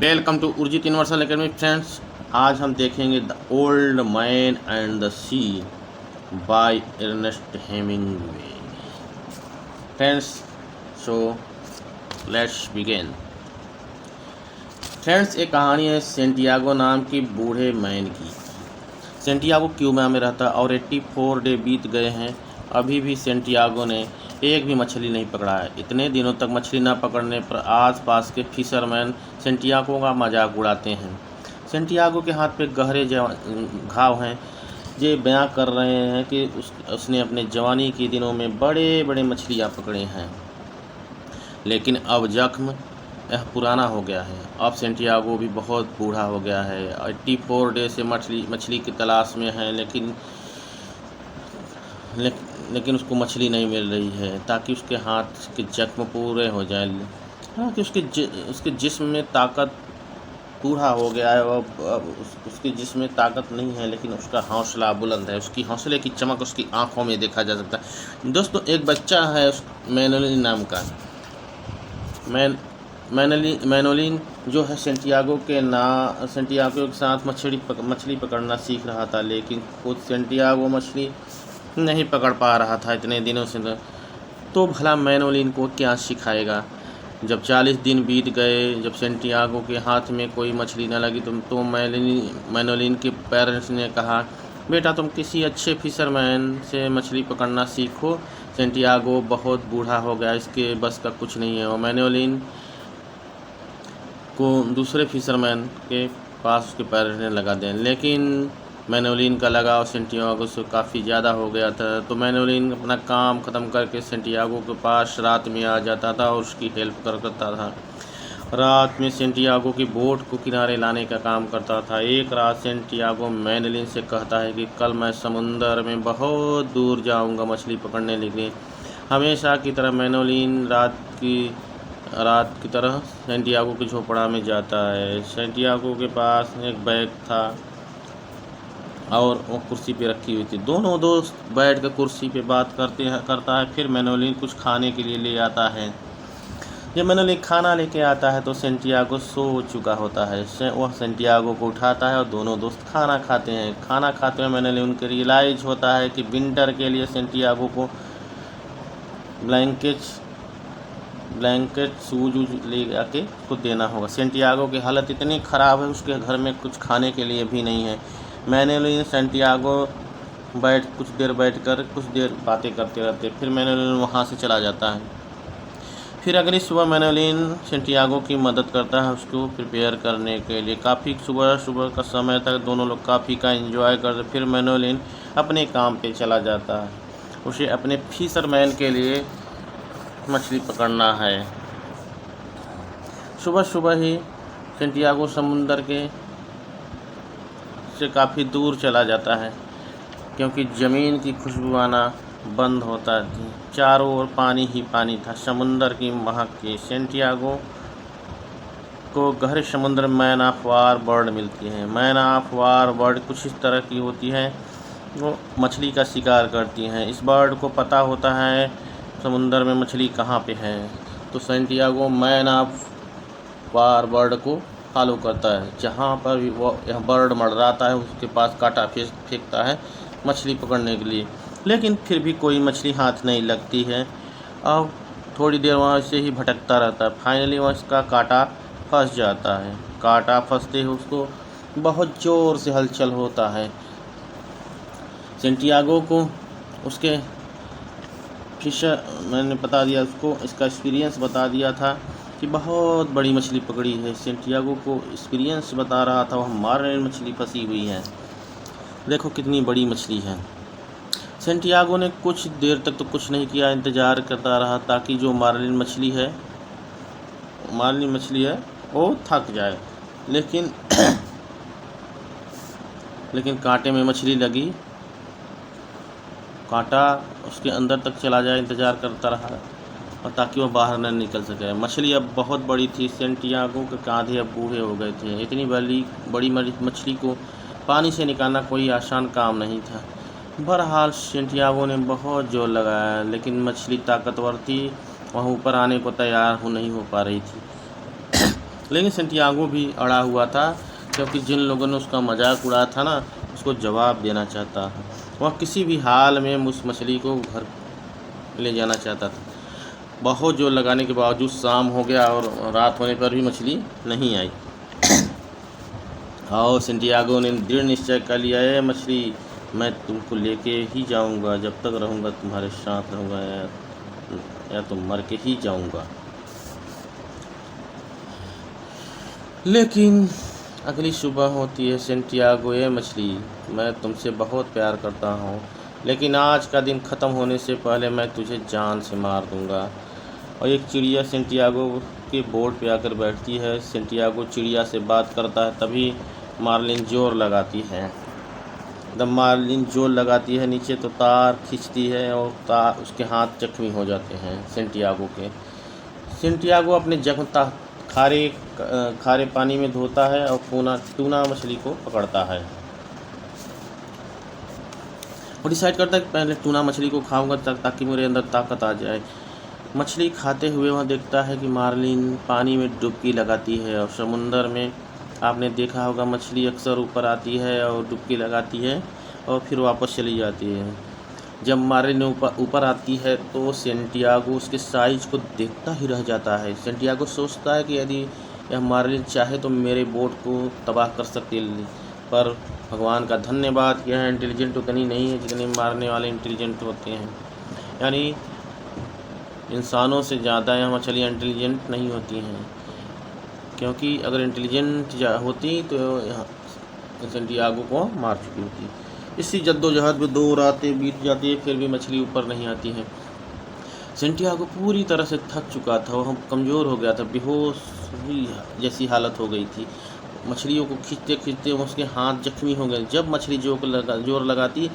Welcome to Urjit universal academy friends. आज हम देखेंगे the old man and the sea by Ernest Hemingway. Friends, so let's begin. Friends, एक कहानी है Santiago नाम की बूढ़े मैन की। सेंटियागो क्यूबा में रहता और 84 डे बीत गए हैं, अभी भी सेंटियागो ने एक भी मछली नहीं पकड़ा है। इतने दिनों तक मछली न पकड़ने पर आसपास के फिशरमैन सेंटियागो का मजाक उड़ाते हैं। सेंटियागो के हाथ पे गहरे घाव हैं, ये बयां कर रहे हैं कि उसने अपने जवानी के दिनों में बड़े बड़े मछलियाँ पकड़े हैं, लेकिन अब जख्म यह पुराना हो गया है। अब सेंटियागो भी बहुत बूढ़ा हो गया है। 84 डे से मछली की तलाश में है, लेकिन उसको मछली नहीं मिल रही है, ताकि उसके हाथ के जख्म पूरे हो जाए। हालांकि उसके जिस्म में ताकत बूढ़ा हो गया है, अब उसके जिस्म में ताकत नहीं है, लेकिन उसका हौसला बुलंद है। उसकी हौसले की चमक उसकी आंखों में देखा जा सकता है। दोस्तों, एक बच्चा है मैनोलिन नाम का। मैनोलिन जो है सेंटियागो के साथ मछली पकड़ना सीख रहा था, लेकिन खुद सेंटियागो मछली नहीं पकड़ पा रहा था इतने दिनों से। तो भला मैनोलिन को क्या सिखाएगा। जब 40 दिन बीत गए, जब सेंटियागो के हाथ में कोई मछली न लगी तो मैनोलिन के पेरेंट्स ने कहा, बेटा तुम किसी अच्छे फिशरमैन से मछली पकड़ना सीखो। सेंटियागो बहुत बूढ़ा हो गया, इसके बस का कुछ नहीं है। और मैनोलिन को दूसरे फिशरमैन के पास उसके पेरेंट्स ने लगा दें, लेकिन मैनोलिन का लगाव सेंटियागो से काफ़ी ज़्यादा हो गया था। तो मैनोलिन अपना काम ख़त्म करके सेंटियागो के पास रात में आ जाता था और उसकी हेल्प करता था। रात में सेंटियागो की बोट को किनारे लाने का काम करता था। एक रात सेंटियागो मैनोलिन से कहता है कि कल मैं समुंदर में बहुत दूर जाऊंगा मछली पकड़ने के लिए। हमेशा की तरह मैनोलिन रात की तरह सेंटियागो की झोपड़ा में जाता है। सेंटियागो के पास एक बैग था और वो कुर्सी पे रखी हुई थी। दोनों दोस्त बैठ कर कुर्सी पे बात करता है। फिर मैनोलिन कुछ खाने के लिए ले आता है। जब मैनोलिन खाना लेके आता है तो सेंटियागो सो चुका होता है। वह सेंटियागो को उठाता है और दोनों दोस्त खाना खाते हैं। खाना खाते हुए मैनोलिन को रियलाइज होता है कि विंटर के लिए सेंटियागो को ब्लैंकेट शूज ले आके खुद देना होगा। सेंटियागो की हालत इतनी ख़राब है, उसके घर में कुछ खाने के लिए भी नहीं है। मैनोलिन सेंटियागो कुछ देर बातें करते रहते। फिर मैनोलिन वहाँ से चला जाता है। फिर अगली सुबह मैनोलिन सेंटियागो की मदद करता है उसको प्रिपेयर करने के लिए। काफ़ी सुबह का समय था, दोनों लोग काफ़ी का एंजॉय करते। फिर मैनोलिन अपने काम पे चला जाता है। उसे अपने फिशरमैन के लिए मछली पकड़ना है। सुबह ही सेंटियागो समुंदर से काफ़ी दूर चला जाता है, क्योंकि ज़मीन की खुशबू आना बंद होता थी। चारों ओर पानी ही पानी था, समुंदर की महक थी। सेंटियागो को गहरे समुद्र में मैन ऑफ वार बर्ड मिलती है। मैन ऑफ वार बर्ड कुछ इस तरह की होती है, वो मछली का शिकार करती हैं। इस बर्ड को पता होता है समुंदर में मछली कहाँ पे है, तो Santiago man of war bird को फॉलो करता है। जहाँ पर भी वो यह बर्ड मंडराता है, उसके पास कांटा फेंकता है मछली पकड़ने के लिए, लेकिन फिर भी कोई मछली हाथ नहीं लगती है। अब थोड़ी देर वहाँ से ही भटकता रहता है। फाइनली वह इसका कांटा फंस जाता है। कांटा फंसते ही उसको बहुत ज़ोर से हलचल होता है। सेंटियागो को उसके मैंने बता दिया, उसको इसका एक्सपीरियंस बता दिया था कि बहुत बड़ी मछली पकड़ी है। सेंटियागो को एक्सपीरियंस बता रहा था, वह मार्लिन मछली फंसी हुई है, देखो कितनी बड़ी मछली है। सेंटियागो ने कुछ देर तक तो कुछ नहीं किया, इंतज़ार करता रहा ताकि जो मार्लिन मछली है वो थक जाए, लेकिन कांटे में मछली लगी, कांटा उसके अंदर तक चला जाए, इंतज़ार करता रहा और ताकि वह बाहर न निकल सके। मछली अब बहुत बड़ी थी, सेंटियागो के कांधे अब बूढ़े हो गए थे। इतनी बड़ी मछली को पानी से निकालना कोई आसान काम नहीं था। बहरहाल सेंटियागो ने बहुत जोर लगाया, लेकिन मछली ताकतवर थी, वह ऊपर आने को तैयार नहीं हो पा रही थी। लेकिन सेंटियागो भी अड़ा हुआ था, क्योंकि जिन लोगों ने उसका मजाक उड़ाया था ना, उसको जवाब देना चाहता है। वह किसी भी हाल में उस मछली को घर ले जाना चाहता था। बहुत जोर लगाने के बावजूद शाम हो गया और रात होने पर भी मछली नहीं आई। और सेंटियागो ने दृढ़ निश्चय कर लिया है, मछली मैं तुमको लेके ही जाऊंगा, जब तक रहूंगा तुम्हारे साथ रहूंगा, या तो मर के ही जाऊंगा। लेकिन अगली सुबह होती है, सेंटियागो ये मछली मैं तुमसे बहुत प्यार करता हूँ, लेकिन आज का दिन ख़त्म होने से पहले मैं तुझे जान से मार दूंगा। और एक चिड़िया सेंटियागो के बोर्ड पे आकर बैठती है। सेंटियागो चिड़िया से बात करता है, तभी मार्लिन जोर लगाती है। जब मार्लिन जोर लगाती है नीचे, तो तार खींचती है और तार उसके हाथ जख्मी हो जाते हैं सेंटियागो के। सेंटियागो अपने जख्म खारे पानी में धोता है और टूना मछली को पकड़ता है और डिसाइड करता है कि पहले टूना मछली को खाऊंगा ताकि मेरे अंदर ताकत आ जाए। मछली खाते हुए वह देखता है कि मार्लिन पानी में डुबकी लगाती है। और समुंदर में आपने देखा होगा, मछली अक्सर ऊपर आती है और डुबकी लगाती है और फिर वापस चली जाती है। जब मार्लिन ऊपर आती है तो सेंटियागो उसके साइज को देखता ही रह जाता है। सेंटियागो सोचता है कि यदि यह मार्लिन चाहे तो मेरे बोट को तबाह कर सकती है, पर भगवान का धन्यवाद, यह इंटेलिजेंट उतनी नहीं है जितने मारने वाले इंटेलिजेंट होते हैं। यानी इंसानों से ज़्यादा यह मछलियाँ इंटेलिजेंट नहीं होती हैं, क्योंकि अगर इंटेलिजेंट होती तो यहाँ सेंटियागो को मार चुकी होती। इसी जद्दोजहद में 2 रातें बीत जाती है, फिर भी मछली ऊपर नहीं आती है। सेंटियागो पूरी तरह से थक चुका था, वह कमज़ोर हो गया था, बेहोश जैसी हालत हो गई थी। मछलियों को खींचते खींचते उसके हाथ जख्मी हो गए। जब मछली जोर लगाती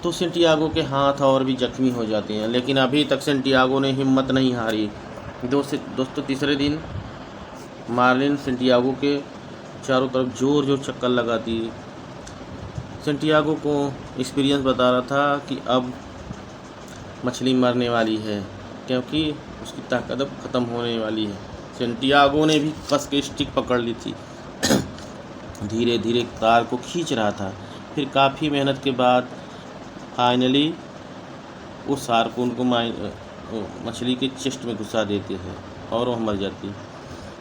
तो सेंटियागो के हाथ और भी जख्मी हो जाते हैं, लेकिन अभी तक सेंटियागो ने हिम्मत नहीं हारी। दोस्तों तीसरे दिन मार्लिन सेंटियागो के चारों तरफ जोर जोर चक्कर लगाती। सेंटियागो को एक्सपीरियंस बता रहा था कि अब मछली मरने वाली है, क्योंकि उसकी ताकत अब ख़त्म होने वाली है। सेंटियागो ने भी कस के स्टिक पकड़ ली थी, धीरे धीरे तार को खींच रहा था। फिर काफ़ी मेहनत के बाद फाइनली उस हार्पून को मछली के चेस्ट में घुसा देते हैं और वह मर जाती।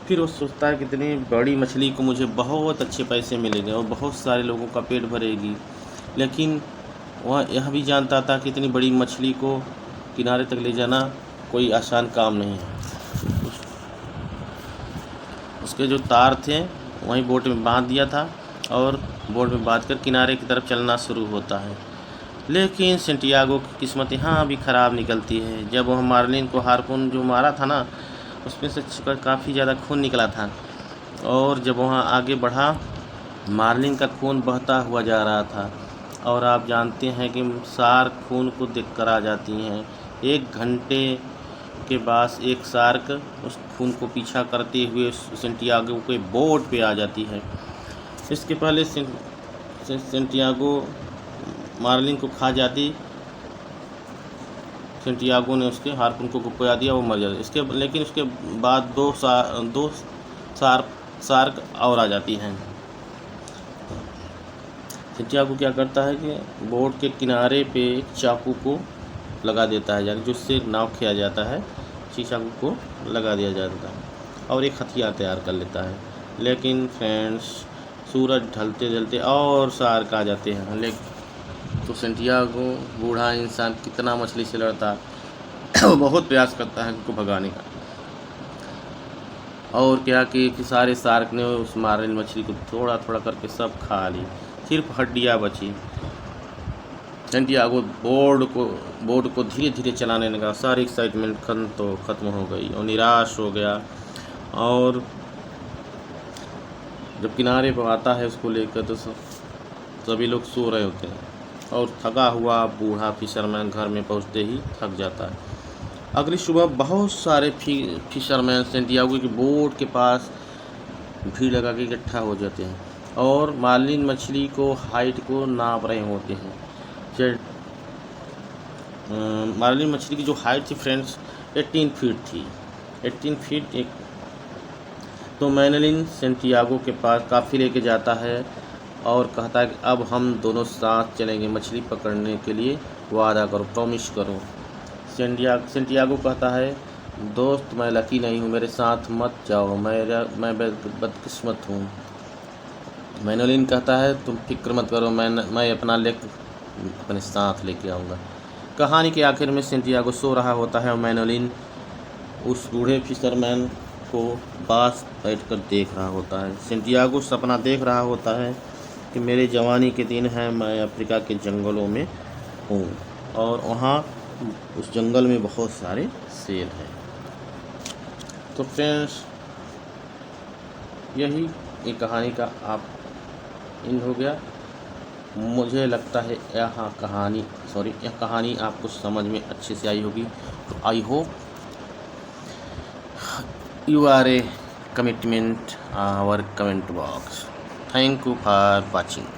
फिर वो सोचता है कि इतनी बड़ी मछली को मुझे बहुत अच्छे पैसे मिलेंगे और बहुत सारे लोगों का पेट भरेगी। लेकिन वह यह भी जानता था कि इतनी बड़ी मछली को किनारे तक ले जाना कोई आसान काम नहीं है। उसके जो तार थे वहीं बोट में बांध दिया था और बोट में बांध कर किनारे की तरफ चलना शुरू होता है। लेकिन सेंटियागो की किस्मत यहाँ भी ख़राब निकलती है। जब वह मार्लिन को हार्पून जो मारा था ना, उसमें से काफ़ी ज़्यादा खून निकला था, और जब वहाँ आगे बढ़ा मार्लिन का खून बहता हुआ जा रहा था। और आप जानते हैं कि शार्क खून को देखकर आ जाती हैं। 1 घंटे के बाद एक शार्क उस खून को पीछा करते हुए सेंटियागो के बोट पे आ जाती है। इसके पहले सेंटियागो मार्लिन को खा जाती, सेंटियागो ने उसके हार्पून को गुप्पया दिया, वो मर जाता। लेकिन उसके बाद 2 शार्क और आ जाती हैं। सेंटियागो क्या करता है कि बोट के किनारे पे चाकू को लगा देता है, यानी जिससे नाव किया जाता है, चाकू को लगा दिया जाता है और एक हथियार तैयार कर लेता है। लेकिन फ्रेंड्स, सूरज ढलते ढलते और शार्क आ जाते हैं। लेकिन तो सेंटियागो बूढ़ा इंसान कितना मछली से लड़ता है, वो बहुत प्रयास करता है उनको भगाने का। और क्या कि सारे शार्क ने उस मार्लिन मछली को थोड़ा थोड़ा करके सब खा ली, सिर्फ हड्डियाँ बची। सेंटियागो बोट को धीरे धीरे चलाने लगा। सारी एक्साइटमेंट ख़त्म हो गई और निराश हो गया। और जब किनारे पर आता है उसको लेकर, तो सभी लोग सो रहे होते हैं और थका हुआ बूढ़ा फिशरमैन घर में पहुंचते ही थक जाता है। अगली सुबह बहुत सारे फिशरमैन सेंटियागो की बोट के पास भीड़ लगा के इकट्ठा हो जाते हैं और मार्लिन मछली को हाइट को नाप रहे होते हैं। मार्लिन मछली की जो हाइट थी फ्रेंड्स 18 फीट थी। 18 फीट एक तो मैनेलिन सेंटियागो के पास काफ़ी लेके जाता है और कहता है कि अब हम दोनों साथ चलेंगे, मछली पकड़ने के लिए वादा करो, प्रॉमिस करो। सेंटियागो कहता है, दोस्त मैं लकी नहीं हूँ, मेरे साथ मत जाओ, मैं बदकिस्मत हूँ। मैनेलिन कहता है, तुम फिक्र मत करो, मैं अपना लेक अपने साथ लेके आऊँगा। कहानी के आखिर में सेंटियागो सो रहा होता है और मैनेलिन उस बूढ़े फिशरमैन को पास बैठकर देख रहा होता है। सेंटियागो सपना देख रहा होता है कि मेरे जवानी के दिन हैं, मैं अफ्रीका के जंगलों में हूँ और वहाँ उस जंगल में बहुत सारे शेर हैं। तो फ्रेंड्स, यही एक कहानी का आप एंड हो गया। मुझे लगता है यह कहानी आपको समझ में अच्छे से आई होगी। तो I hope you are a commitment our comment box. Thank you for watching.